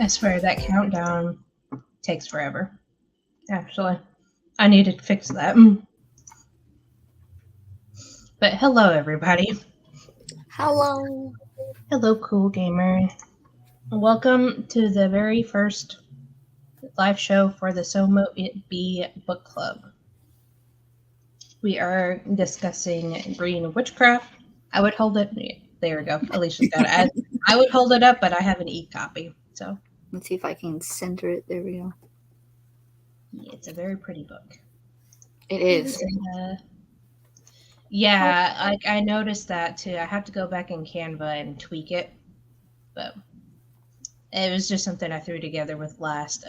I swear that countdown takes forever. Actually, I need to fix that. But hello, everybody. Hello. Hello, cool gamer. Welcome to the very first live show for the So Mote Be book club. We are discussing Green Witchcraft. I would hold it. There we go. Alicia's got it. I would hold it up, but I have an e-copy. So let's see if I can center it. There we go. Yeah, it's a very pretty book. It is. Yeah, I noticed that too. I have to go back in Canva and tweak it, but it was just something I threw together with last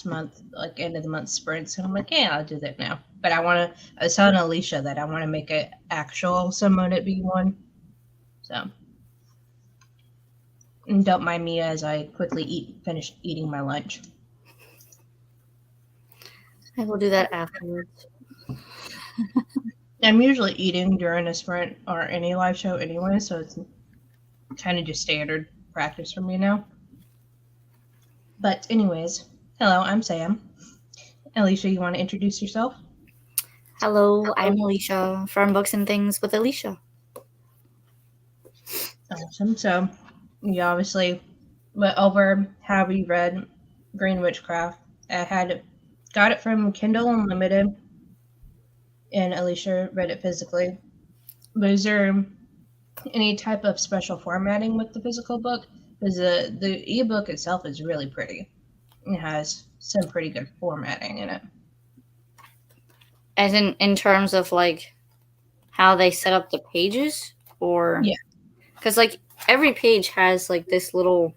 month, like end of the month sprint. So I'm like, yeah, I'll do that now. But I was telling Alicia that I want to make an actual So Mote It Be one. So and don't mind me as I quickly finish eating my lunch. I will do that afterwards. I'm usually eating during a sprint or any live show anyway, so it's kind of just standard practice for me now. But anyways, hello, I'm Sam. Alicia, you want to introduce yourself? Hello, I'm Alicia from Books and Things with Alicia. Awesome. So you obviously went over how we read Green Witchcraft. I got it from Kindle Unlimited, and Alicia read it physically. Was there any type of special formatting with the physical book? Because the ebook itself is really pretty. It has some pretty good formatting in it. As in terms of like how they set up the pages, or yeah, because like every page has like this little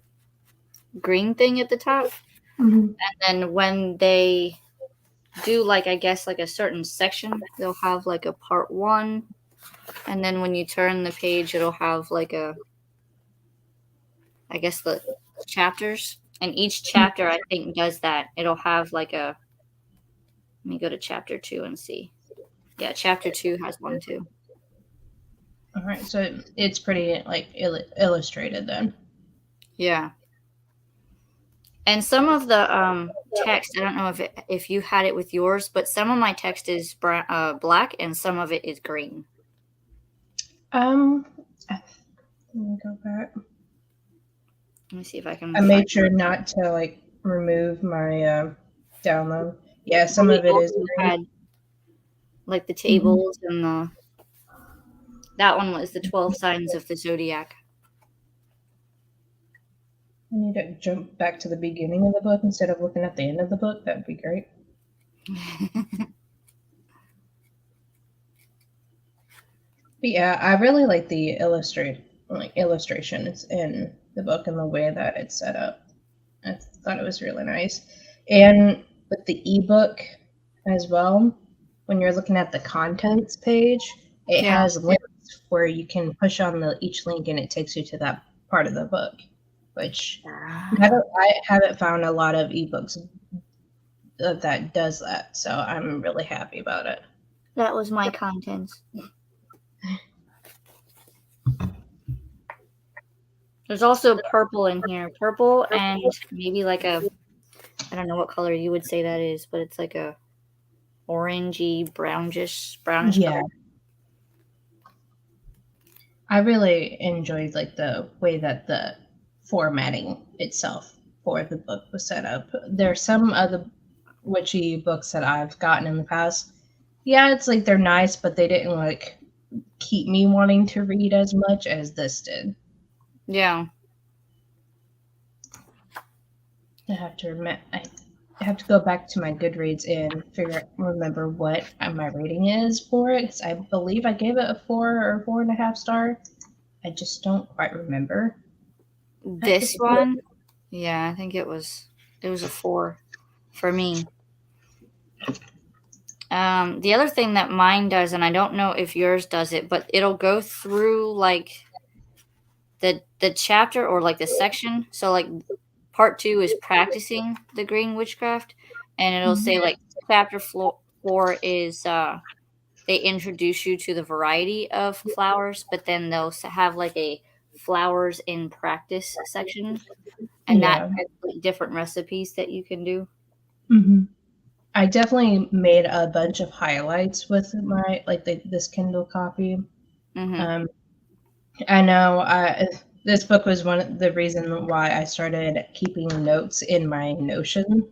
green thing at the top, and then when they do like I guess like a certain section, they'll have like a part 1, and then when you turn the page, it'll have like I guess the chapters, and each chapter I think does that. It'll have like let me go to chapter 2 and see. Yeah, chapter 2 has one too. All right, so it's pretty like illustrated then. Yeah. And some of the text, I don't know if you had it with yours, but some of my text is black and some of it is green. Let me go back. Let me see if I can. I made sure not to like remove my download. Yeah, some of it is green. Had, like the tables and that one was the 12 signs of the zodiac. I need to jump back to the beginning of the book instead of looking at the end of the book. That would be great. But yeah, I really like the illustrations in the book and the way that it's set up. I thought it was really nice. And with the ebook as well, when you're looking at the contents page, it has links where you can push on each link and it takes you to that part of the book, which I haven't found a lot of ebooks that does that, so I'm really happy about it. That was my contents. There's also purple in here. Purple and maybe like a, I don't know what color you would say that is, but it's like a orangey, brownish Yeah. color. I really enjoyed like the way that the formatting itself for the book was set up. There's some other witchy books that I've gotten in the past. Yeah, it's like they're nice, but they didn't like keep me wanting to read as much as this did. Yeah. I have to go back to my Goodreads and remember what my rating is for it. 'Cause I believe I gave it a 4 or 4.5 star. I just don't quite remember. This one, yeah, I think it was a 4 for me. The other thing that mine does, and I don't know if yours does it, but it'll go through like the chapter or like the section. So like part 2 is practicing the green witchcraft, and it'll say like chapter 4 is they introduce you to the variety of flowers, but then they'll have like a flowers in practice section, and that Yeah. has like different recipes that you can do. Mm-hmm. I definitely made a bunch of highlights with my this Kindle copy. Mm-hmm. Um, I know this book was one of the reason why I started keeping notes in my Notion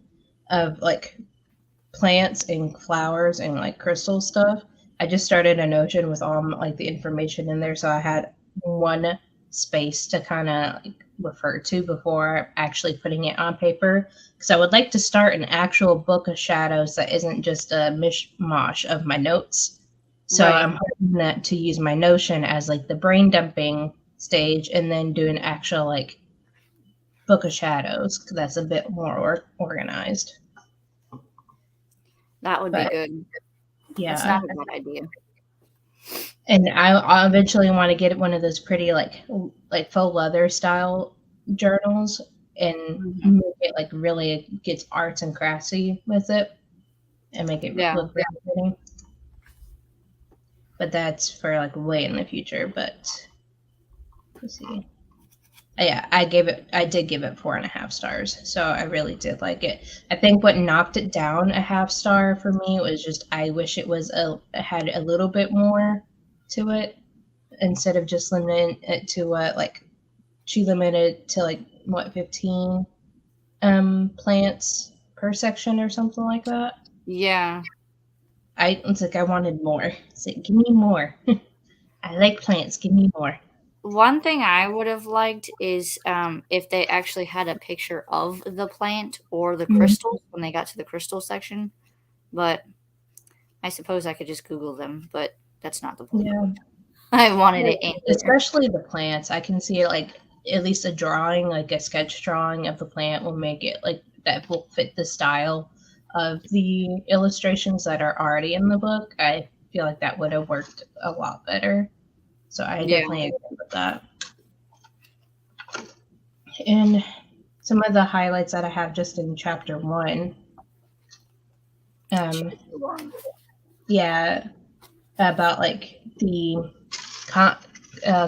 of like plants and flowers and like crystal stuff. I just started a Notion with all like the information in there, so I had one space to kind of like, refer to before actually putting it on paper. Because I would like to start an actual book of shadows that isn't just a mishmash of my notes. So Right. I'm hoping that to use my Notion as like the brain dumping stage, and then do an actual like book of shadows because that's a bit more organized. That would be But good. That's yeah, not a bad idea. and I'll eventually want to get one of those pretty like faux leather style journals and Mm-hmm. make it like really gets arts and craftsy with it and make it Yeah. look really pretty. But that's for like way in the future. But let's see. Yeah, I did give it 4.5 stars. So I really did like it. I think what knocked it down a half star for me was just I wish it was had a little bit more to it instead of just limiting it to what like she limited to like what 15 plants per section or something like that. Yeah. It's like I wanted more. It's like give me more. I like plants. Give me more. One thing I would have liked is if they actually had a picture of the plant or the crystals when they got to the crystal section. But I suppose I could just Google them, but that's not the point. Yeah. I wanted it in here. Especially the plants. I can see it like at least a drawing, like a sketch drawing of the plant will make it like that will fit the style of the illustrations that are already in the book. I feel like that would have worked a lot better. So I Yeah. definitely agree with that. And some of the highlights that I have just in chapter 1. Yeah, about like the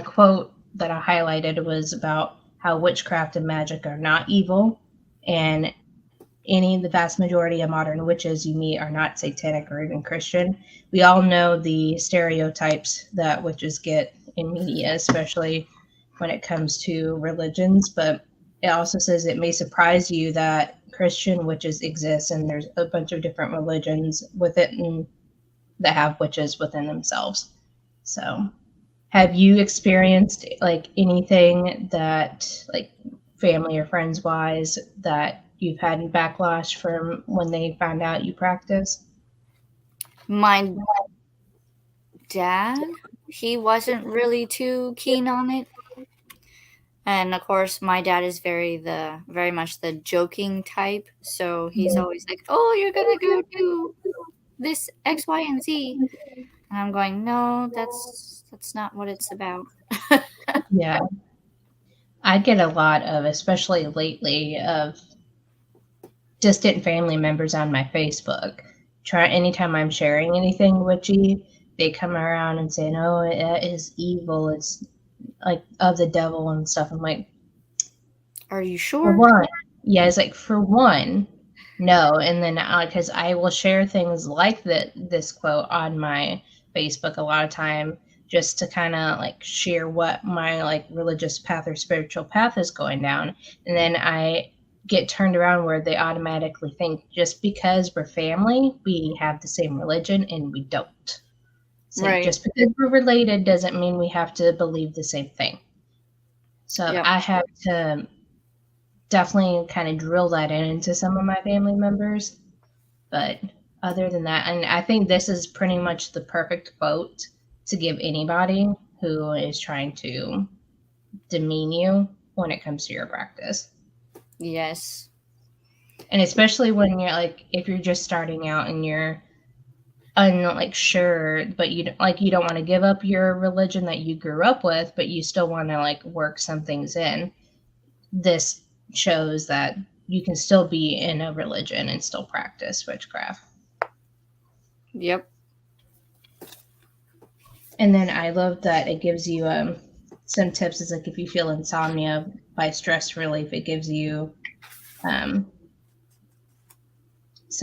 quote that I highlighted was about how witchcraft and magic are not evil, and the vast majority of modern witches you meet are not satanic or even Christian. We all know the stereotypes that witches get in media, especially when it comes to religions, but it also says it may surprise you that Christian witches exist and there's a bunch of different religions within that have witches within themselves. So have you experienced like anything that like family or friends wise that you've had backlash from when they found out you practice? My dad, he wasn't really too keen on it. And of course, my dad is very much the joking type. So he's always like, "Oh, you're gonna go do this X, Y, and Z," and I'm going, "No, that's not what it's about." Yeah, I get a lot of, especially lately, of distant family members on my Facebook. Try anytime I'm sharing anything witchy, they come around and say, "No, it is evil. It's like of the devil and stuff." I'm like, Are you sure? For one, yeah, it's like for one, no. And then because I will share things like this quote on my Facebook a lot of time just to kind of like share what my like religious path or spiritual path is going down. And then I get turned around where they automatically think just because we're family, we have the same religion, and we don't. So Right. just because we're related doesn't mean we have to believe the same thing. So Yep. I have to definitely kind of drill that into some of my family members. But other than that, and I think this is pretty much the perfect quote to give anybody who is trying to demean you when it comes to your practice. Yes. And especially when you're like, if you're just starting out and you're like sure, but you don't want to give up your religion that you grew up with, but you still want to like work some things in. This shows that you can still be in a religion and still practice witchcraft. Yep. And then I love that it gives you some tips. Is like if you feel insomnia by stress relief, it gives you some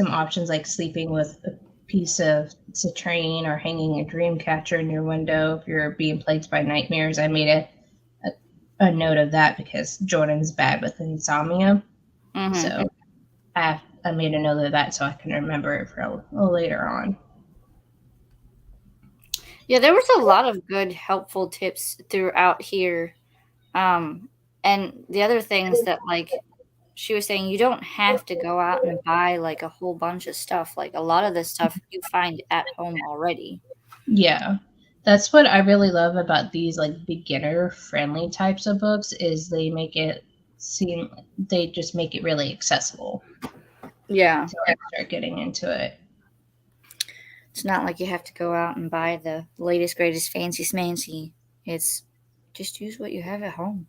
options like sleeping with a piece of citrine or hanging a dream catcher in your window if you're being plagued by nightmares. I made a note of that because Jordan's bad with insomnia. Mm-hmm. So I made a note of that so I can remember it for later on. Yeah, there was a lot of good, helpful tips throughout here. And the other things that, like, she was saying, you don't have to go out and buy, like, a whole bunch of stuff. Like, a lot of this stuff you find at home already. Yeah. That's what I really love about these like beginner friendly types of books is they just make it really accessible. Yeah. To start getting into it. It's not like you have to go out and buy the latest, greatest, fancy smancy. It's just use what you have at home.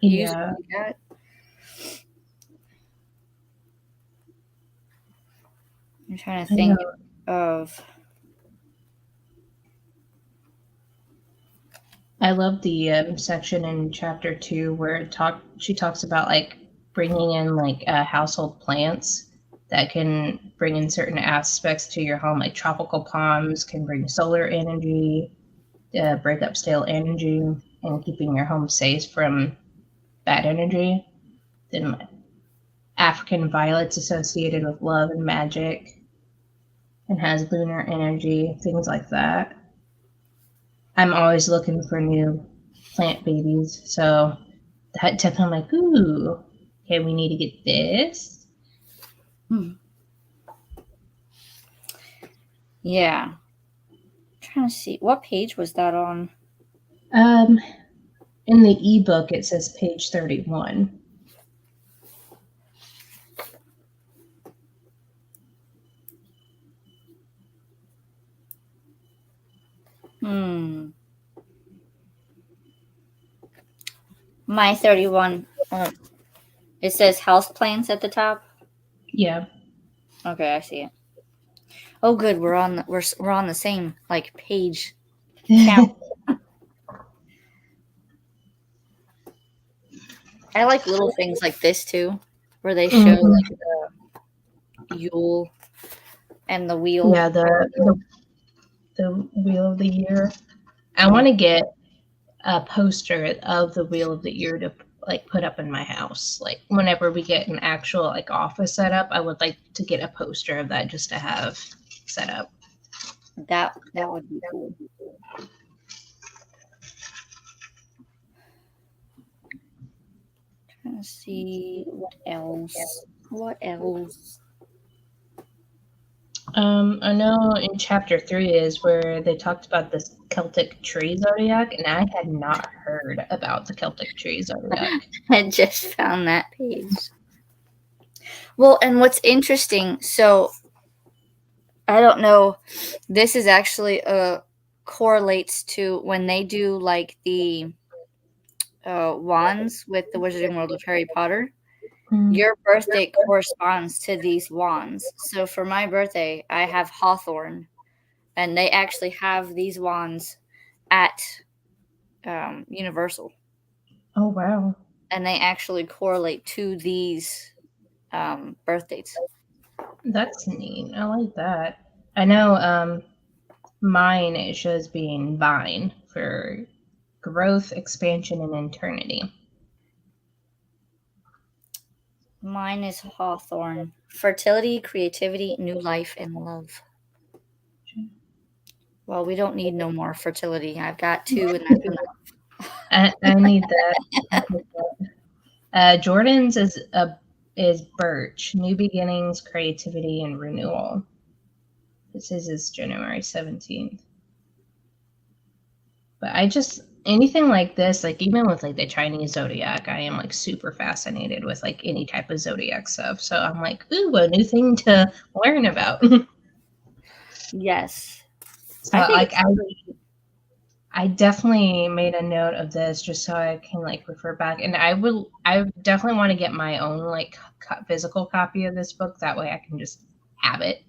Use Yeah. what you got. I'm trying to think of. I love the section in chapter 2 where she talks about like bringing in like household plants that can bring in certain aspects to your home, like tropical palms can bring solar energy, break up stale energy, and keeping your home safe from bad energy. Then African violets associated with love and magic and has lunar energy, things like that. I'm always looking for new plant babies, so that tip I'm like, ooh, okay, we need to get this. Yeah. I'm trying to see. What page was that on? In the ebook, it says page 31. My 31. It says house plants at the top. Yeah. Okay, I see it. Oh, good. We're on the same like page count. I like little things like this too, where they show like the Yule and the wheel. Yeah, the wheel of the year. I want to get a poster of the wheel of the year to like put up in my house. Like whenever we get an actual like office set up, I would like to get a poster of that just to have set up. That would be cool. Trying to see what else. What else? I know in chapter 3 is where they talked about this Celtic tree zodiac, and I had not heard about the Celtic tree zodiac. I just found that page. Well, and what's interesting, so I don't know, this is actually correlates to when they do like the wands with the Wizarding World of Harry Potter. Your birthday corresponds to these wands. So for my birthday, I have Hawthorne, and they actually have these wands at Universal. Oh, wow. and they actually correlate to these birth dates. That's neat. I like that. I know mine it shows being vine for growth, expansion, and eternity. Mine is hawthorn. Fertility, creativity, new life, and love. Well, we don't need no more fertility. I've got 2 and that's enough. I need that. Jordan's is birch, new beginnings, creativity, and renewal. This is January 17th. But I just anything like this, like even with like the Chinese zodiac, I am like super fascinated with like any type of zodiac stuff. So I'm like, ooh, a new thing to learn about. Yes. So I definitely made a note of this just so I can like refer back, and I definitely want to get my own like physical copy of this book. That way I can just have it.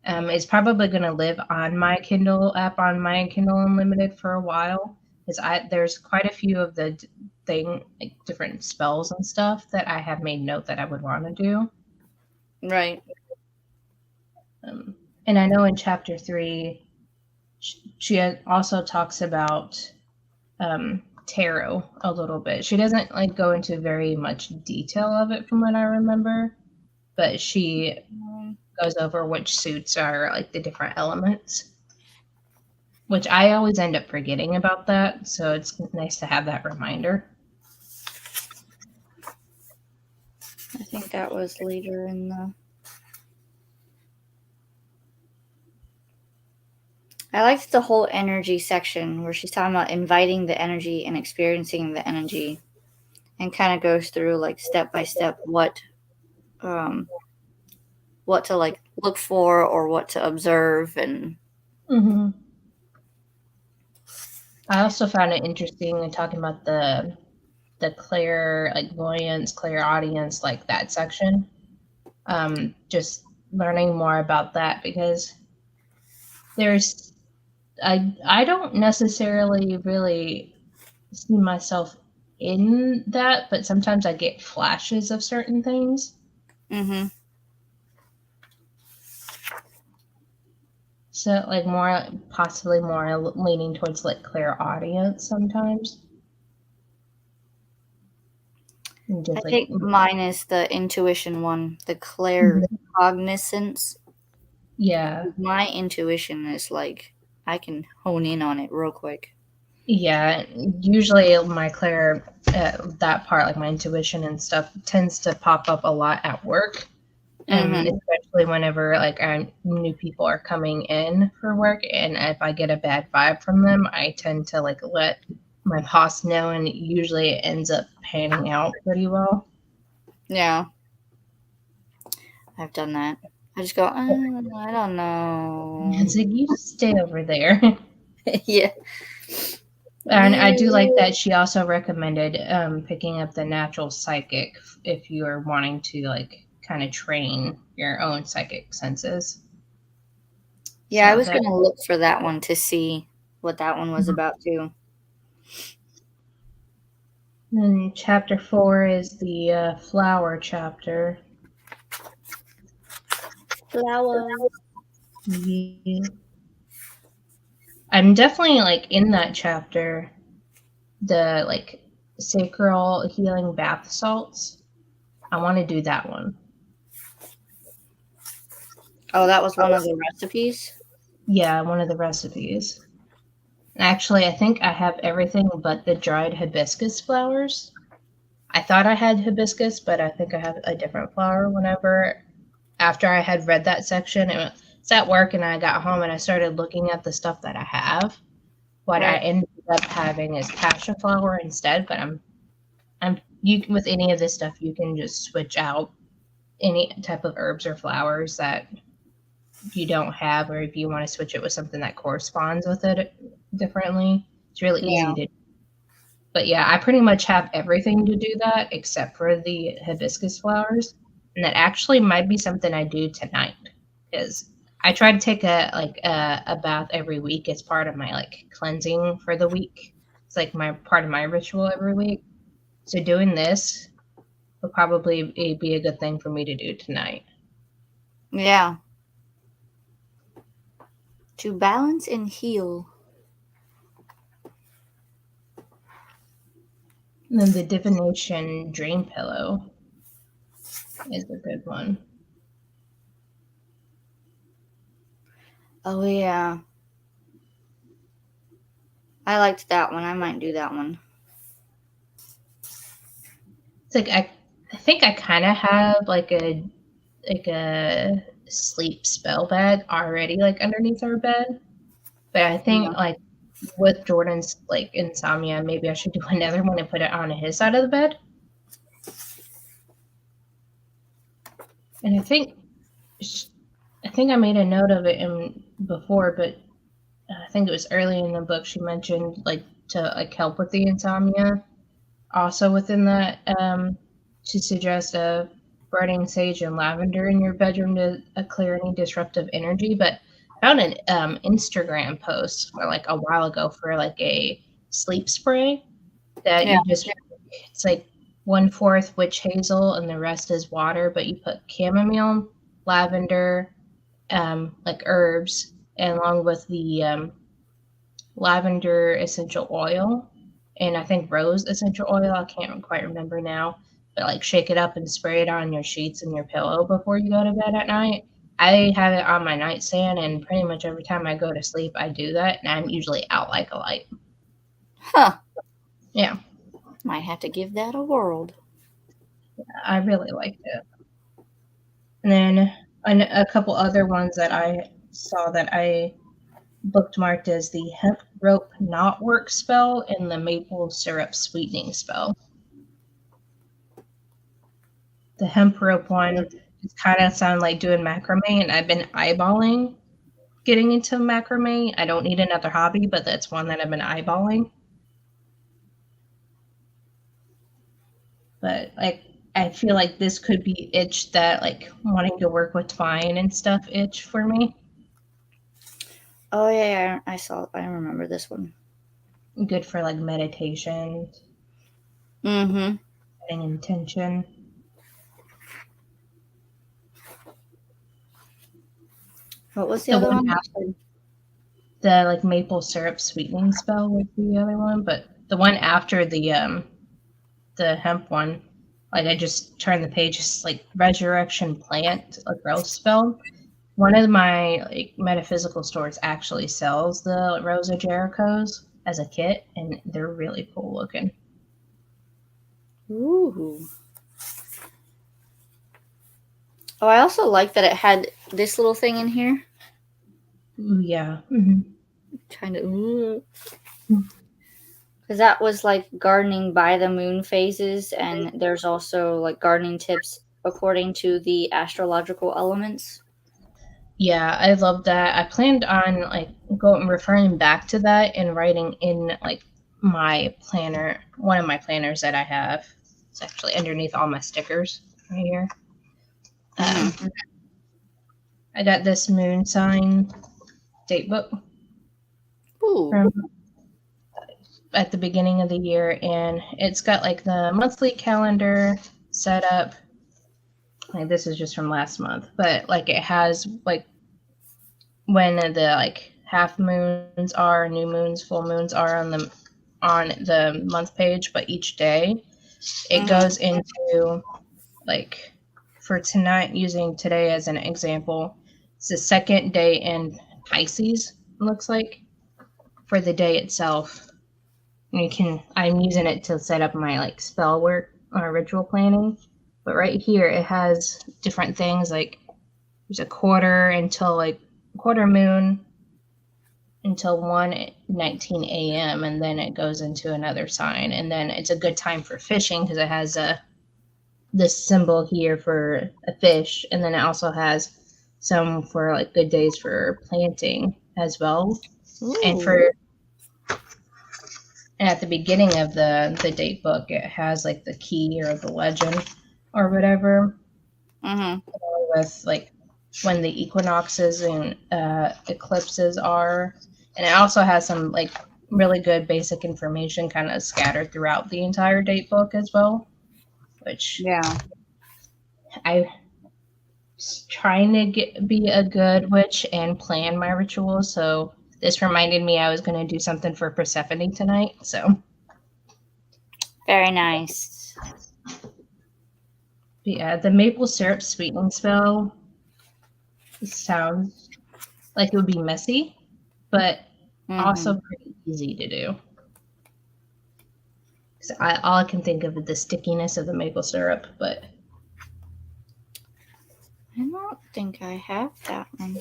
It's probably going to live on my Kindle app on my Kindle Unlimited for a while, because there's quite a few of the like different spells and stuff that I have made note that I would want to do. Right. And I know in chapter 3, she also talks about tarot a little bit. She doesn't like go into very much detail of it from what I remember, but she goes over which suits are like the different elements, which I always end up forgetting about that. So it's nice to have that reminder. I think that was later in the. I liked the whole energy section where she's talking about inviting the energy and experiencing the energy, and kind of goes through like step by step what to like look for or what to observe. And I also found it interesting in talking about the clair, like voyance, clairaudience, like that section. Just learning more about that, because there's I don't necessarily really see myself in that, but sometimes I get flashes of certain things. Mm-hmm. So like possibly more leaning towards like clairaudience sometimes. I think mine is the intuition one, the claircognizance. Yeah. My intuition is like I can hone in on it real quick. Yeah, usually my that part, like my intuition and stuff, tends to pop up a lot at work. Especially whenever like new people are coming in for work, and if I get a bad vibe from them, I tend to like let my boss know, and usually it ends up panning out pretty well. Yeah, I've done that. I just go, I don't know. It's like, you stay over there. Yeah. And I do like that she also recommended picking up the natural psychic if you are wanting to like kind of train your own psychic senses. Yeah, so I was going to look for that one to see what that one was about too. And chapter 4 is the flower chapter. Flower. Yeah. I'm definitely like in that chapter, the like sacral healing bath salts. I want to do that one. Oh, that was one of the recipes? Yeah, one of the recipes. Actually, I think I have everything but the dried hibiscus flowers. I thought I had hibiscus, but I think I have a different flower. After I had read that section, it was at work and I got home and I started looking at the stuff that I have. What I ended up having is passion flower instead, but with any of this stuff, you can just switch out any type of herbs or flowers that you don't have, or if you want to switch it with something that corresponds with it differently. It's really easy to do. But yeah, I pretty much have everything to do that except for the hibiscus flowers. And that actually might be something I do tonight, because I try to take a bath every week as part of my like cleansing for the week. It's like part of my ritual every week. So doing this would probably be a good thing for me to do tonight. Yeah. To balance and heal. And then the divination dream pillow is a good one. Oh, yeah. I liked that one. I might do that one. It's like I think I kind of have like a sleep spell bag already like underneath our bed, but I think like with Jordan's like insomnia, maybe I should do another one and put it on his side of the bed. And I think I made a note of it before, but I think it was early in the book she mentioned like to like help with the insomnia. Also within that, she suggests burning sage and lavender in your bedroom to clear any disruptive energy. But I found an Instagram post for like a while ago for like a sleep spray that you just it's like 1/4 witch hazel and the rest is water, but you put chamomile, lavender, like herbs, and along with the lavender essential oil and I think rose essential oil. I can't quite remember now, but like shake it up and spray it on your sheets and your pillow before you go to bed at night. I have it on my nightstand, and pretty much every time I go to sleep, I do that, and I'm usually out like a light. Huh. Yeah. Might have to give that a whirl. I really liked it. And then a couple other ones that I saw that I bookmarked as the hemp rope knot work spell and the maple syrup sweetening spell. The hemp rope one kind of sound like doing macrame, and I've been eyeballing getting into macrame. I don't need another hobby, but that's one that I've been eyeballing. But like I feel like this could be itch that like wanting to work with twine and stuff itch for me. Oh yeah, I remember this one. Good for like meditation. Mm-hmm. Setting intention. What was the other one? The like maple syrup sweetening spell was the other one, but the one after the hemp one, like I just turned the page, just like resurrection plant, a growth spell. One of my like metaphysical stores actually sells the Rose of Jericho's as a kit, and they're really cool looking. Ooh. Oh, I also like that it had this little thing in here. Ooh, yeah. Mm-hmm. Kind of. Because that was like gardening by the moon phases, and there's also like gardening tips according to the astrological elements. Yeah, I love that. I planned on like referring back to that and writing in like my planner, one of my planners that I have. It's actually underneath all my stickers right here. Mm-hmm. I got this moon sign date book from at the beginning of the year, and it's got like the monthly calendar set up. Like this is just from last month, but like it has like when the like half moons are, new moons, full moons are on the month page, but each day it goes into like for tonight, using today as an example, it's the second day in Pisces, it looks like, for the day itself. And I'm using it to set up my like spell work or ritual planning. But right here it has different things like there's a quarter until like quarter moon until 1:19 a.m. and then it goes into another sign, and then it's a good time for fishing because it has this symbol here for a fish, and then it also has some for like good days for planting as well. Ooh. And at the beginning of the date book, it has like the key or the legend or whatever, with like when the equinoxes and eclipses are, and it also has some like really good basic information kind of scattered throughout the entire date book as well, which Yeah. I trying to be a good witch and plan my rituals. So this reminded me I was going to do something for Persephone tonight. So Very nice. yeah, the maple syrup sweetening spell sounds like it would be messy, but also pretty easy to do. So all I can think of is the stickiness of the maple syrup, but I don't think I have that one.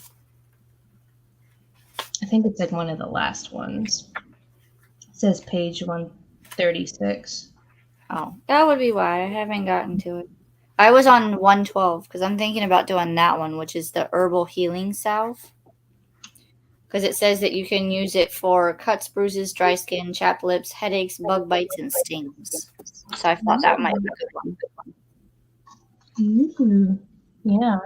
I think it's like one of the last ones. It says page 136. Oh, that would be why I haven't gotten to it. I was on 112 because I'm thinking about doing that one, which is the herbal healing salve. Because it says that you can use it for cuts, bruises, dry skin, chapped lips, headaches, bug bites, and stings. So I thought that might be a good one. Yeah.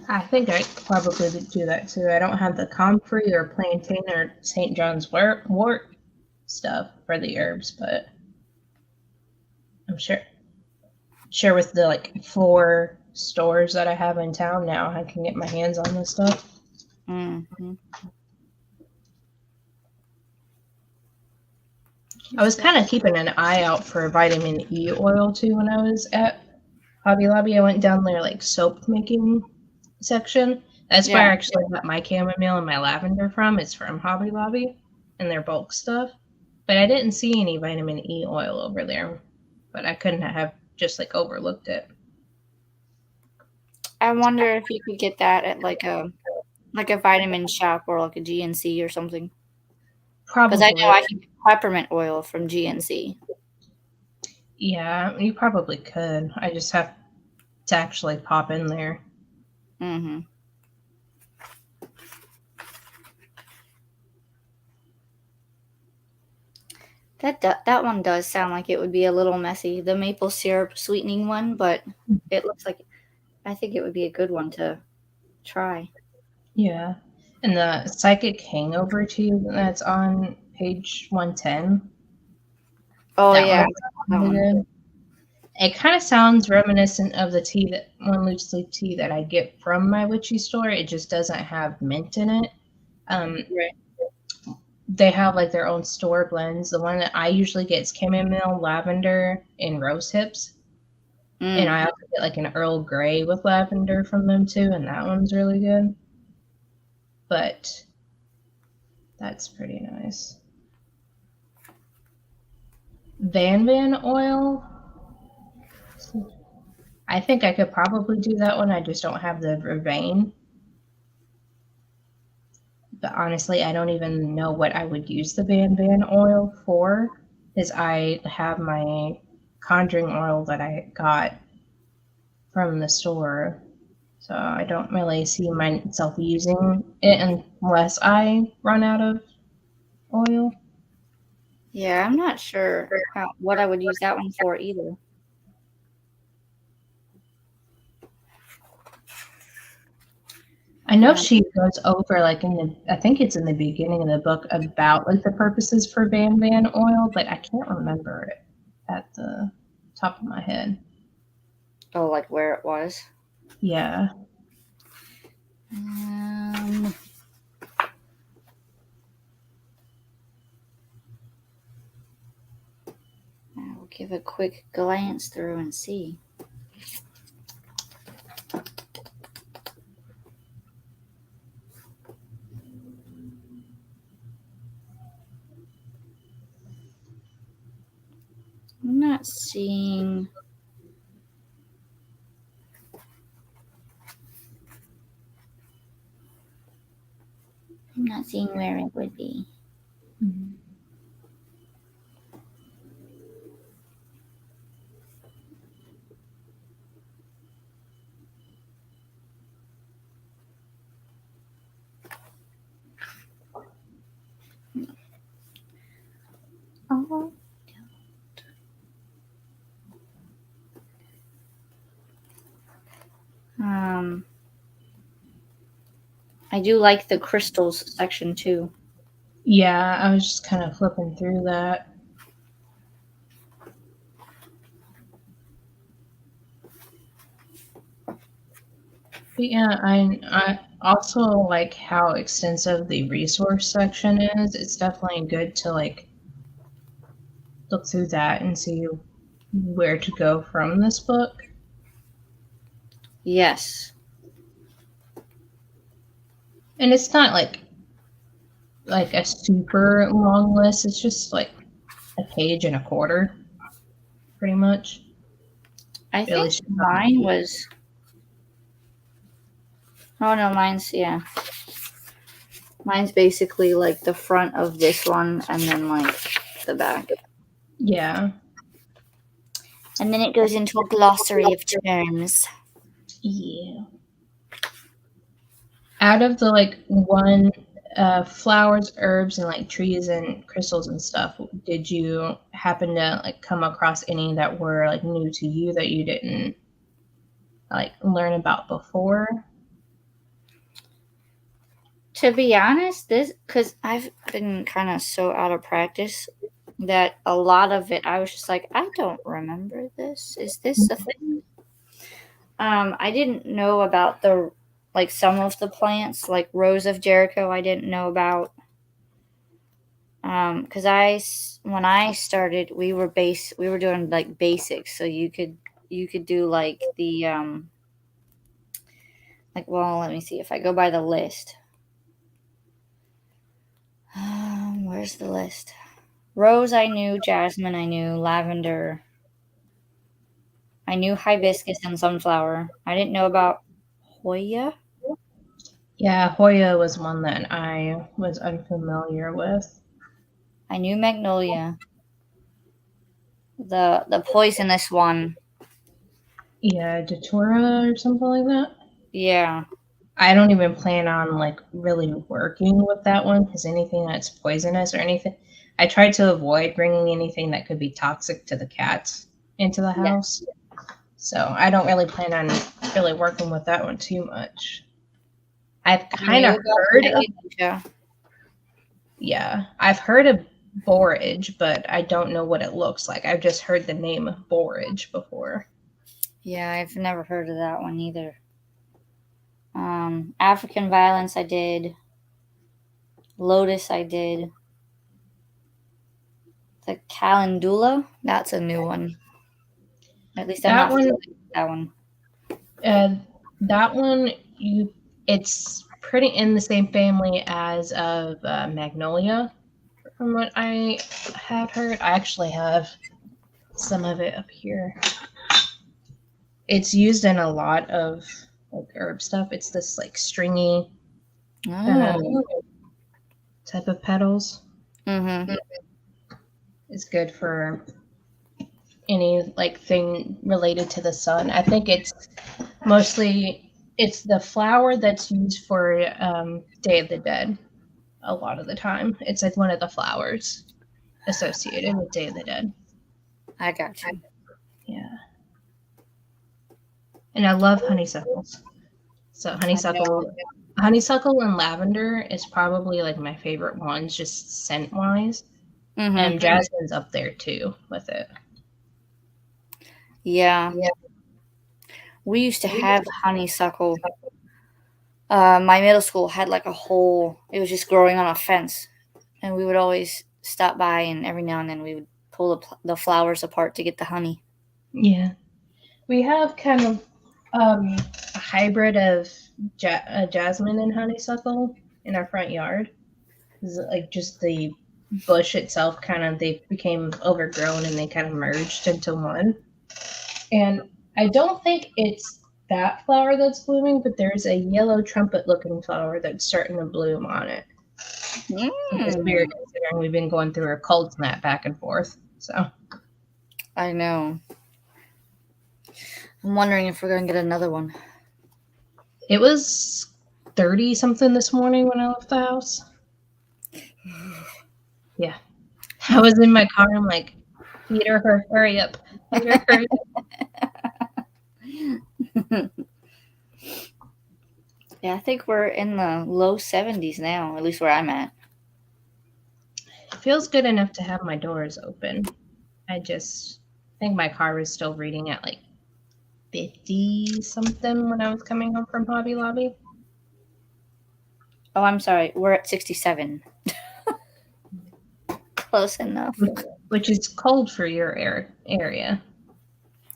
I think I could probably do that too. I don't have the comfrey or plantain or St. John's wort stuff for the herbs, but I'm sure with the like 4 stores that I have in town now, I can get my hands on this stuff. Mm-hmm. I was kind of keeping an eye out for vitamin E oil too when I was at Hobby Lobby. I went down their like soap making section. That's where I actually got my chamomile and my lavender from. It's from Hobby Lobby and their bulk stuff. But I didn't see any vitamin E oil over there. But I couldn't have just like overlooked it. I wonder if you could get that at like a vitamin shop or like a GNC or something. Probably. Because I know I can get peppermint oil from GNC. Yeah, you probably could. I just have to actually pop in there. Mm-hmm. That one does sound like it would be a little messy, the maple syrup sweetening one, but it looks like I think it would be a good one to try. Yeah. And the psychic hangover tea that's on page 110. Oh, that yeah. That one. Good. It kind of sounds reminiscent of the tea that one loose leaf tea that I get from my witchy store. It just doesn't have mint in it. Right. They have like their own store blends. The one that I usually get is chamomile, lavender, and rose hips. And I also get like an Earl Grey with lavender from them too, and that one's really good. But that's pretty nice. Van oil. I think I could probably do that one. I just don't have the vervain. But honestly, I don't even know what I would use the Van oil for, because I have my conjuring oil that I got from the store. So I don't really see myself using it unless I run out of oil. Yeah, I'm not sure what I would use that one for either. I know she goes over like I think it's in the beginning of the book about like the purposes for Van oil, but I can't remember it at the top of my head. Oh, like where it was? Yeah. I'll give a quick glance through and see. I'm not seeing. I'm not seeing where it would be. Mm-hmm. Oh. I do like the crystals section too. Yeah, I was just kind of flipping through that. But yeah, I also like how extensive the resource section is. It's definitely good to like look through that and see where to go from this book. Yes. And it's not like a super long list. It's just like a page and a quarter, pretty much. I At think least mine was. Oh no, mine's yeah. Mine's basically like the front of this one and then like the back. yeah. And then it goes into a glossary of terms. Yeah. Out of the like one flowers, herbs, and like trees and crystals and stuff, did you happen to like come across any that were like new to you that you didn't like learn about before? To be honest, this because I've been kind of so out of practice that a lot of it I was just like, I don't remember this. Is this a thing? I didn't know about the like some of the plants, like Rose of Jericho. I didn't know about because when I started, we were doing like basics, so you could do like the like well, let me see if I go by the list. Where's the list? Rose, I knew. Jasmine, I knew. Lavender, I knew. Hibiscus and sunflower. I didn't know about Hoya. Yeah, Hoya was one that I was unfamiliar with. I knew Magnolia. The poisonous one. Yeah, Datura or something like that. Yeah. I don't even plan on like really working with that one because anything that's poisonous or anything, I try to avoid bringing anything that could be toxic to the cats into the Yeah. house. So I don't really plan on really working with that one too much. I've I kind knew of about heard of, Magnesia. yeah, I've heard of borage, but I don't know what it looks like. I've just heard the name borage before. Yeah, I've never heard of that one either. African violence, I did. Lotus, I did. The calendula, that's a new one. At least I'm That not one, familiar with that one. uh, that one, it's pretty in the same family as of Magnolia, from what I had heard. I actually have some of it up here. It's used in a lot of like herb stuff. It's this like stringy Oh. type of petals. Mm-hmm. It's good for any like thing related to the sun. I think it's the flower that's used for Day of the Dead a lot of the time. It's like one of the flowers associated with Day of the Dead. I got you. Yeah. And I love honeysuckles. So honeysuckle and lavender is probably like my favorite ones, just scent wise. Mm-hmm. And jasmine's up there too with it. Yeah. We used to have honeysuckle. My middle school had like a whole, it was just growing on a fence. And we would always stop by, and every now and then we would pull the flowers apart to get the honey. Yeah. We have kind of a hybrid of jasmine and honeysuckle in our front yard. Like just the bush itself they became overgrown and they kind of merged into one. And I don't think it's that flower that's blooming, but there's a yellow trumpet looking flower that's starting to bloom on it. It's weird considering we've been going through a cold snap back and forth. So I know. I'm wondering if we're going to get another one. it was 30 something this morning when I left the house. Yeah. I was in my car. I'm like, Peter, hurry up. Peter, hurry up. Yeah, I think we're in the low 70s now, at least where I'm at. It feels good enough to have my doors open. I just think my car was still reading at like 50 something when I was coming home from Hobby Lobby. Oh, I'm sorry. We're at 67. Close enough. Which is cold for your area.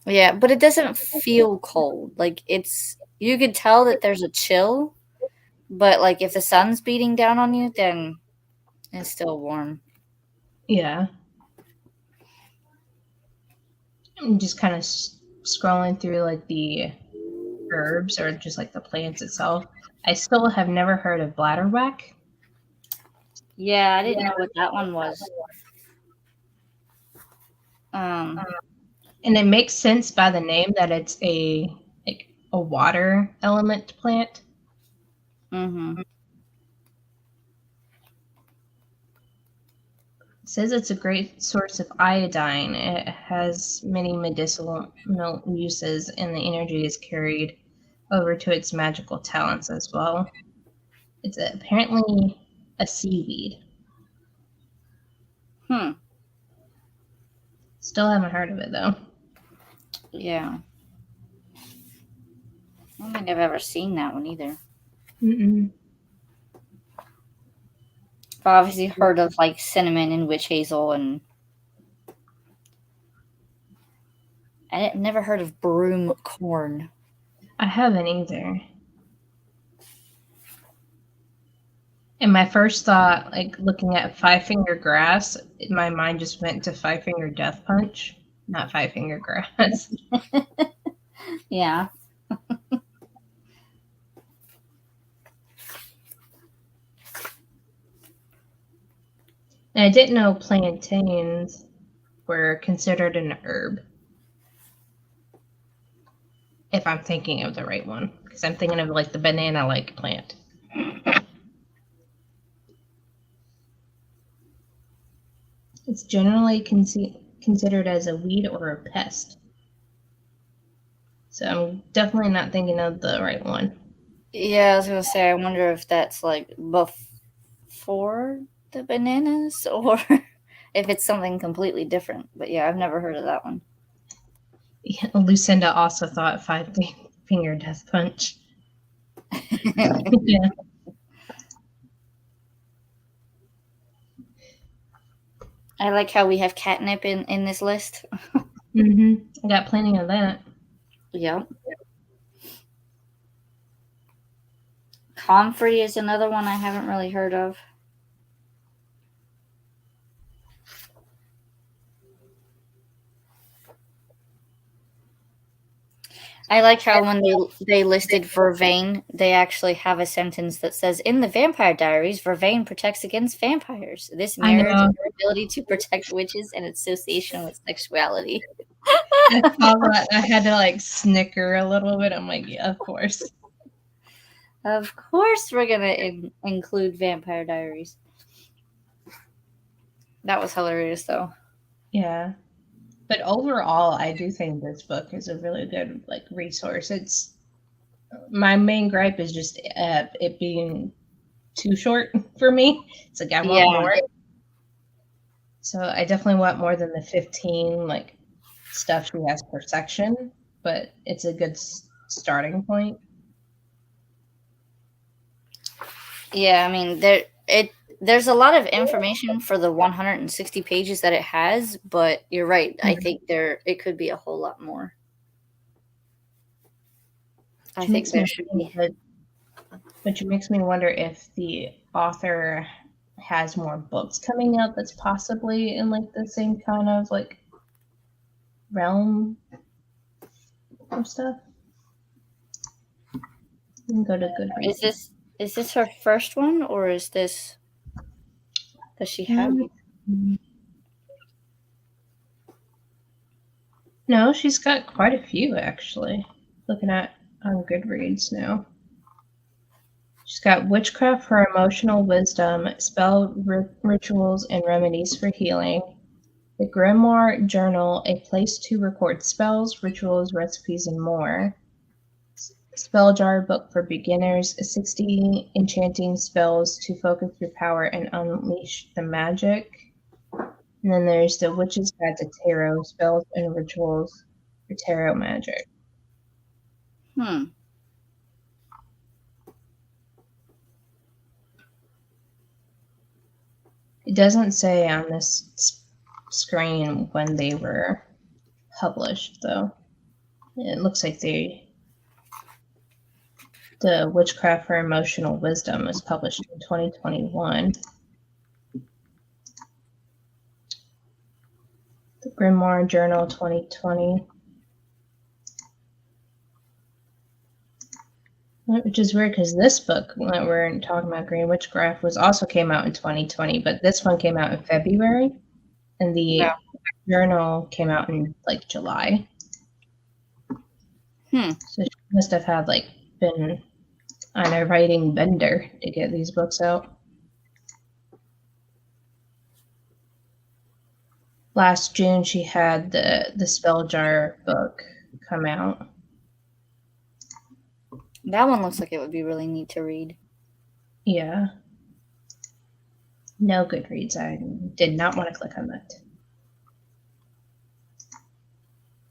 Yeah, but it doesn't feel cold. Like you could tell that there's a chill, but like if the sun's beating down on you, then it's still warm. Yeah. I'm just kind of scrolling through like the herbs or just like the plants itself. I still have never heard of bladderwrack. Yeah, I didn't know what that one was. And it makes sense by the name that it's a water element plant. Mm-hmm. It says it's a great source of iodine. It has many medicinal uses, and the energy is carried over to its magical talents as well. It's apparently a seaweed. Still haven't heard of it though. Yeah. I don't think I've ever seen that one either. Mm-mm. I've obviously heard of like cinnamon and witch hazel, and I never heard of broom corn. I haven't either. And my first thought, like looking at Five Finger Grass, my mind just went to Five Finger Death Punch, not Five Finger Grass. Yeah. And I didn't know plantains were considered an herb. If I'm thinking of the right one, because I'm thinking of like the banana-like plant. It's generally considered as a weed or a pest. So I'm definitely not thinking of the right one. Yeah, I was gonna say, I wonder if that's like before the bananas or if it's something completely different. But yeah, I've never heard of that one. Yeah, Lucinda also thought Five Finger Death Punch. Yeah. I like how we have catnip in this list. I got plenty of that. Yep. Comfrey is another one I haven't really heard of. I like how when they listed vervain, they actually have a sentence that says, "In the Vampire Diaries, vervain protects against vampires. This mirrors their ability to protect witches and association with sexuality." I saw that. I had to like snicker a little bit. I'm like, yeah, of course. Of course we're going to include Vampire Diaries. That was hilarious, though. Yeah. But overall, I do think this book is a really good like resource. It's my main gripe is just it being too short for me. It's like I want more. So I definitely want more than the 15 like stuff she has per section, but it's a good starting point. Yeah, I mean there's a lot of information for the 160 pages that it has, but you're right. I think it could be a whole lot more. I think there should be. Which makes me wonder if the author has more books coming out that's possibly in like the same kind of like realm of stuff. You can go to Goodreads. Is this her first one, or is this? Does she have? No, she's got quite a few actually. Looking at on Goodreads now. She's got Witchcraft for Emotional Wisdom, Spell Rituals and Remedies for Healing, The Grimoire Journal, a place to record spells, rituals, recipes, and more, Spell Jar book for beginners, 60 enchanting spells to focus your power and unleash the magic. And then there's the Witch's Guide to Tarot, spells and rituals for tarot magic. It doesn't say on this screen when they were published, though. It looks like the Witchcraft for Emotional Wisdom was published in 2021. The Grimoire Journal 2020. Which is weird because this book that we're talking about, Green Witchcraft, also came out in 2020, but this one came out in February, and the journal came out in like July. So she must have had been on a writing bender to get these books out. Last June, she had the Spell Jar book come out. That one looks like it would be really neat to read. Yeah. No Goodreads. I did not want to click on that.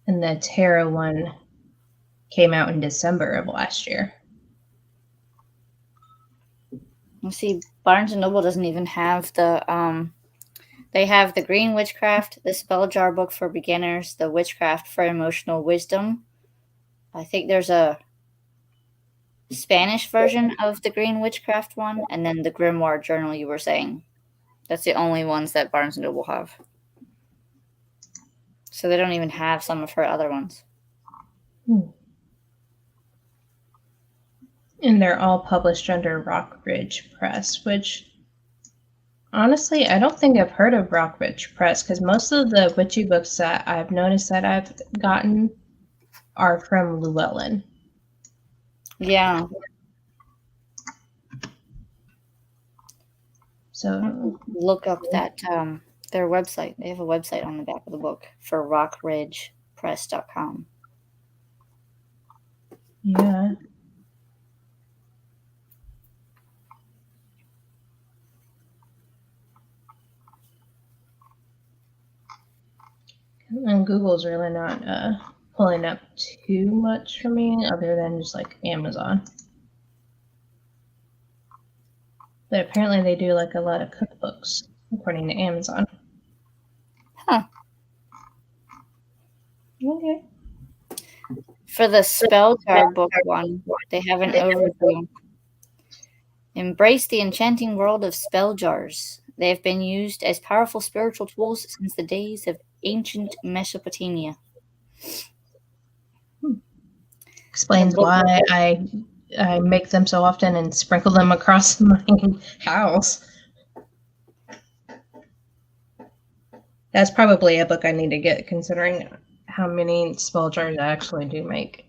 And the tarot one came out in December of last year. You see, Barnes & Noble doesn't even have the... They have the Green Witchcraft, the Spell Jar book for beginners, the Witchcraft for Emotional Wisdom. I think there's a Spanish version of the Green Witchcraft one, and then the Grimoire Journal you were saying. That's the only ones that Barnes & Noble have. So they don't even have some of her other ones. And they're all published under Rock Ridge Press, which, honestly, I don't think I've heard of Rock Ridge Press, because most of the witchy books that I've noticed that I've gotten are from Llewellyn. Yeah. So look up that their website. They have a website on the back of the book for rockridgepress.com. Yeah. And Google's really not pulling up too much for me, other than just Amazon. But apparently they do a lot of cookbooks, according to Amazon. Huh. Okay. For the Spell Jar book one, they have an overview. Embrace the enchanting world of spell jars. They have been used as powerful spiritual tools since the days of ancient Mesopotamia. Explains why I make them so often and sprinkle them across my house. That's probably a book I need to get, considering how many spell jars I actually do make.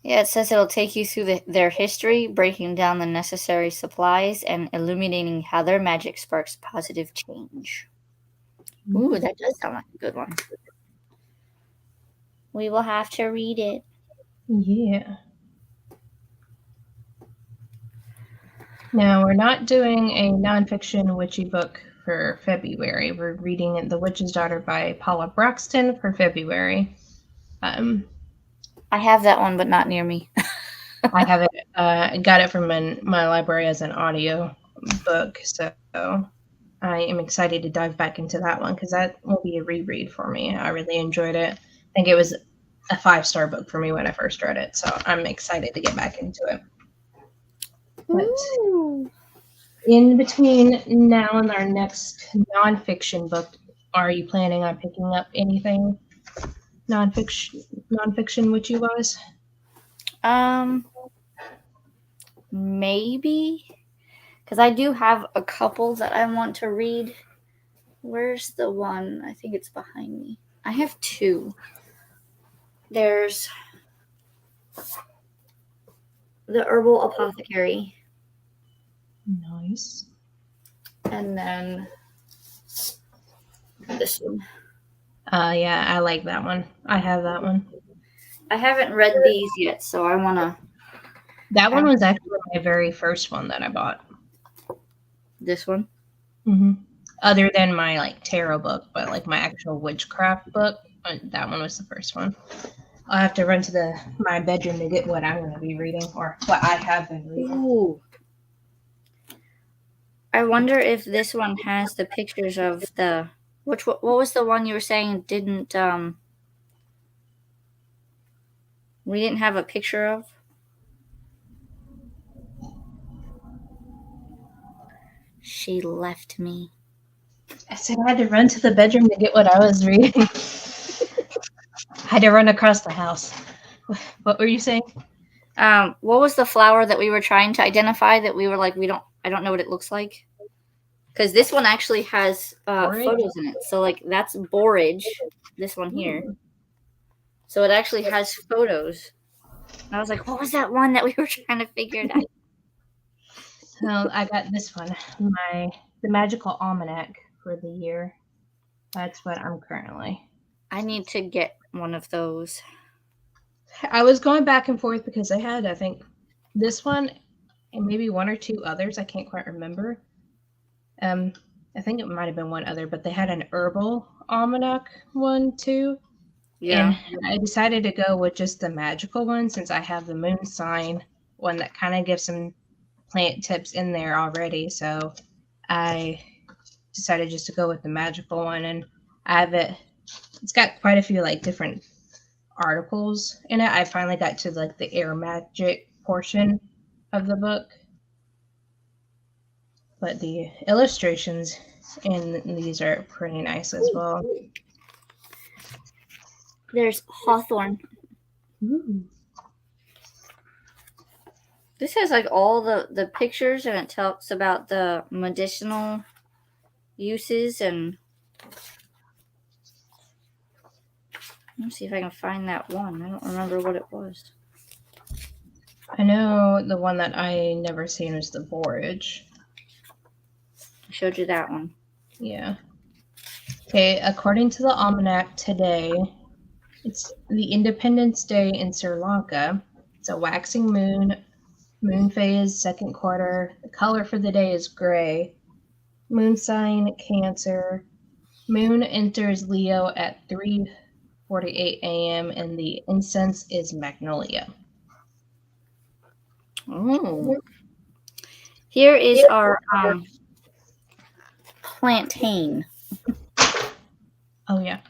Yeah, it says it'll take you through their history, breaking down the necessary supplies, and illuminating how their magic sparks positive change. Ooh, that does sound like a good one. We will have to read it. Yeah. Now, we're not doing a nonfiction witchy book for February. We're reading The Witch's Daughter by Paula Braxton for February. I have that one, but not near me. I have it. I got it from my library as an audio book, so I am excited to dive back into that one because that will be a reread for me. I really enjoyed it. I think it was a 5-star book for me when I first read it, so I'm excited to get back into it. But in between now and our next nonfiction book, are you planning on picking up anything nonfiction witchy-wise? Maybe, because I do have a couple that I want to read. Where's the one? I think it's behind me. I have 2. There's The Herbal Apothecary. Nice. And then this one. Yeah, I like that one. I have that one. I haven't read these yet, so I want to. That one was actually my very first one that I bought. This one? Mm-hmm. Other than my like tarot book, but like my actual witchcraft book, that one was the first one. I'll have to run to my bedroom to get what I'm going to be reading or what I have been reading. Ooh. I wonder if this one has the pictures of the what was the one you were saying didn't we didn't have a picture of? She left me. I said I had to run to the bedroom to get what I was reading. I had to run across the house. What were you saying? What was the flower that we were trying to identify that we were like I don't know what it looks like? Because this one actually has photos in it. So like that's borage, this one here. So it actually has photos. And I was like, what was that one that we were trying to figure it out? So I got this one, the Magical Almanac for the year. That's what I'm currently. I need to get one of those. I was going back and forth because I had, I think, this one and maybe one or two others. I can't quite remember. I think it might have been one other, but they had an herbal almanac one too. Yeah. And I decided to go with just the magical one since I have the moon sign one that kind of gives some plant tips in there already. So I decided just to go with the magical one, and I have it. It's got quite a few like different articles in it. I finally got to like the air magic portion of the book, but the illustrations in these are pretty nice as well. There's hawthorn. Ooh. This has like all the pictures, and it talks about the medicinal uses. And let me see if I can find that one. I don't remember what it was. I know the one that I never seen was the borage. I showed you that one. Yeah. Okay, according to the almanac today, it's the Independence Day in Sri Lanka. It's a waxing moon phase, second quarter. The color for the day is gray. Moon sign, Cancer. Moon enters Leo at 3:48 a.m. and the incense is magnolia. Oh. Here is our plantain. Oh yeah.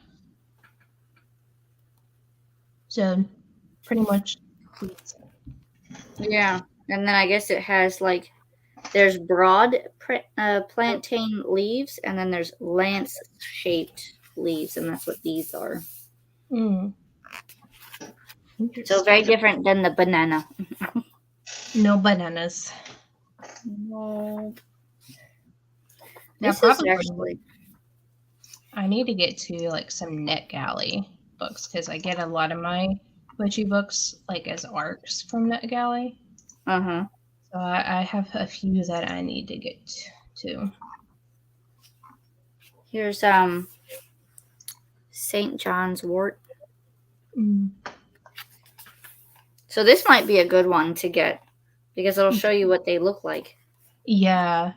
So pretty much. Yeah, and then I guess it has like there's broad plantain leaves, and then there's lance-shaped leaves, and that's what these are. So very different than the banana. No bananas. No. Now, This is actually. I need to get to like some NetGalley books because I get a lot of my witchy books like as arcs from NetGalley. Uh-huh. So I have a few that I need to get to. Here's St. John's wort. So this might be a good one to get because it'll show you what they look like. Yeah.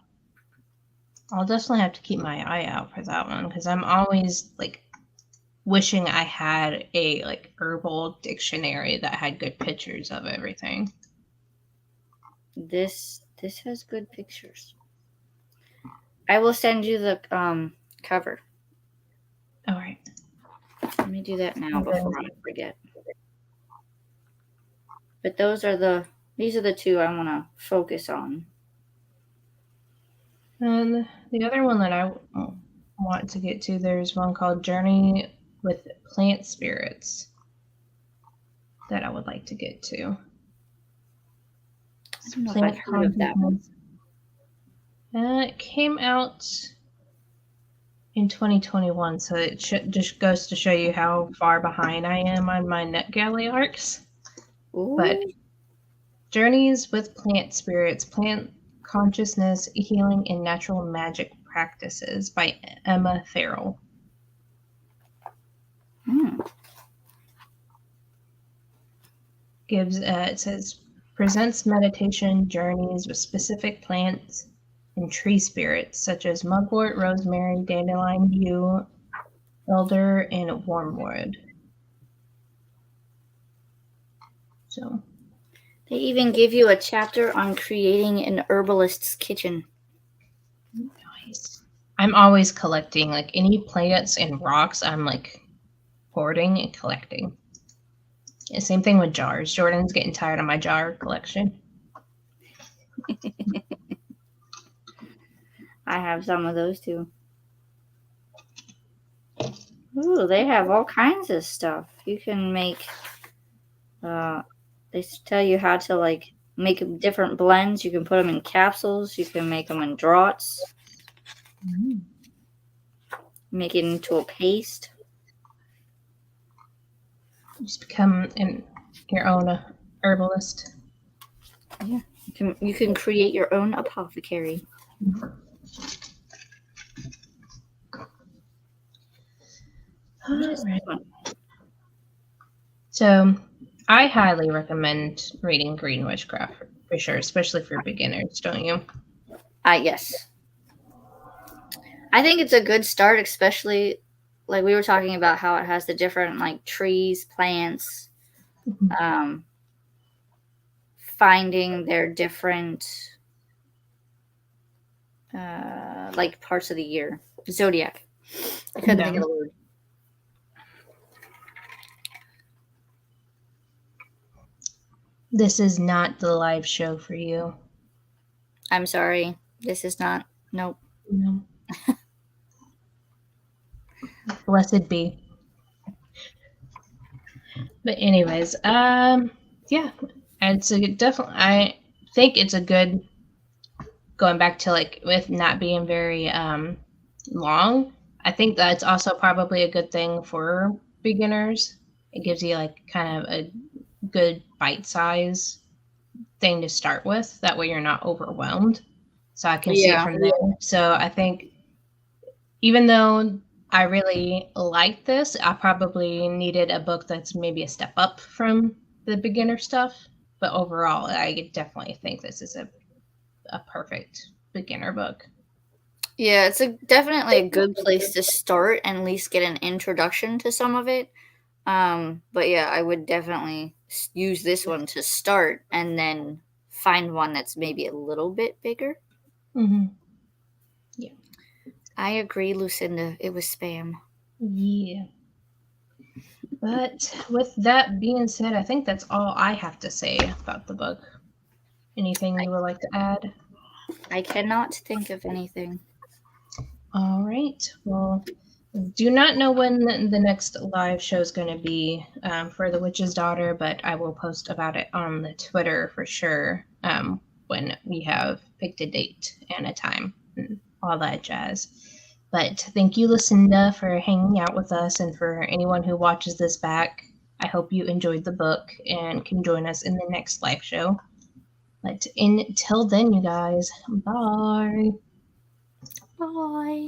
I'll definitely have to keep my eye out for that one because I'm always like wishing I had a like herbal dictionary that had good pictures of everything. This has good pictures. I will send you the cover. All right. Let me do that now before I forget. But these are the two I want to focus on. And the other one that I want to get to, there's one called Journey with Plant Spirits that I would like to get to. I don't know if I've heard of that one. It came out in 2021, so it just goes to show you how far behind I am on my NetGalley arcs. Ooh. But Journeys with Plant Spirits, Plant Consciousness, Healing, and Natural Magic Practices by Emma Farrell. It says presents meditation journeys with specific plants and tree spirits such as mugwort, rosemary, dandelion, yew, elder, and wormwood. So they even give you a chapter on creating an herbalist's kitchen. nice. I'm always collecting like any plants and rocks. I'm like hoarding and collecting. And same thing with jars. Jordan's getting tired of my jar collection. I have some of those too. Ooh, they have all kinds of stuff. You can make. They tell you how to like make different blends. You can put them in capsules. You can make them in draughts. Make it into a paste. Just become your own herbalist. Yeah, you can create your own apothecary. Right. So I highly recommend reading Green Witchcraft for sure, especially for beginners, don't you? Yes. I think it's a good start, especially like we were talking about how it has the different like trees, plants, finding their different like parts of the year. Zodiac. I couldn't think of the word. This is not the live show for you. I'm sorry. This is not. Nope. No. Blessed be. But anyways, yeah, and so definitely, I think it's a good going back to like with not being very long. I think that's also probably a good thing for beginners. It gives you like kind of a good bite size thing to start with. That way you're not overwhelmed. So I can see it from there. So I think even though I really like this, I probably needed a book that's maybe a step up from the beginner stuff. But overall, I definitely think this is a perfect beginner book. Yeah, it's definitely a good place to start and at least get an introduction to some of it. But yeah, I would definitely use this one to start and then find one that's maybe a little bit bigger. Mm-hmm. Yeah. I agree, Lucinda. It was spam. Yeah. But with that being said, I think that's all I have to say about the book. Anything you would like to add? I cannot think of anything. All right. Well, do not know when the next live show is going to be for The Witch's Daughter, but I will post about it on the Twitter for sure when we have picked a date and a time and all that jazz. But thank you, Lucinda, for hanging out with us, and for anyone who watches this back. I hope you enjoyed the book and can join us in the next live show. But until then, you guys, bye. Bye.